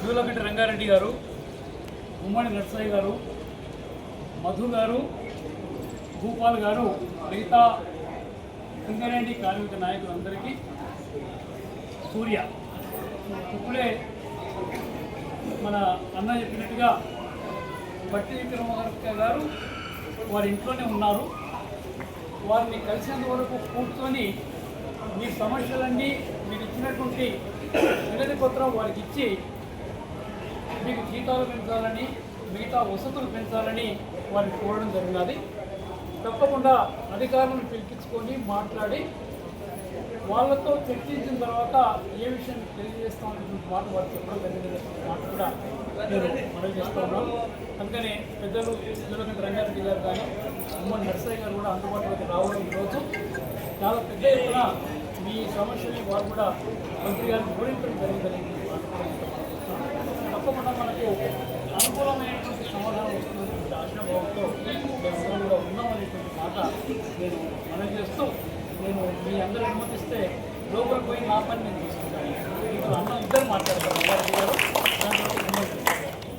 జూలకంటి రంగారెడ్డి గారు, ఉమ్మడి నర్సయ్య గారు, మధు గారు, భూపాల్ గారు, మిగతా సింగరేణి కార్మిక నాయకులందరికీ సూర్య. ఇప్పుడే మన అన్న చెప్పినట్టుగా బట్టి విక్రమార్క గారు వారి ఇంట్లోనే ఉన్నారు. వారిని కలిసేంత వరకు కూర్చొని మీ సమస్యలన్నీ మీరు ఇచ్చినటువంటి వినతి పత్రం వారికి ఇచ్చి మీకు జీతాలు పెంచాలని, మిగతా వసతులు పెంచాలని వారిని కోరడం జరిగినది. తప్పకుండా అధికారులను పిలిపించుకొని మాట్లాడి వాళ్ళతో చర్చించిన తర్వాత ఏ విషయం తెలియజేస్తామనేటువంటి మాట వారు చెప్పడం జరిగిన మాట కూడా నేను మనవి చేస్తూ ఉన్నాను. అందుకని పెద్దలు జూలకంటి రంగారెడ్డి గారు కానీ ఉమ్మడి నర్సయ్య గారు కూడా అందుబాటులోకి రావడం ఈరోజు చాలా పెద్ద ఎత్తున మీ సమస్యని వారు కూడా మంత్రి గారిని వివరించడం జరిగిందని తప్పకుండా మనకు అనుకూలమైనటువంటి సమాధానం వస్తున్నటువంటి ఆశాభావంతో మేము కూడా ఉన్నామనేటువంటి మాట నేను మనవి చేస్తూ, నేను మీ అందరూ అనుమతిస్తే లోపలికి పోయి నా పని నేను తీసుకుంటాను. ఇప్పుడు అన్న ఇద్దరు మాట్లాడతారు రంగారెడ్డి గారు.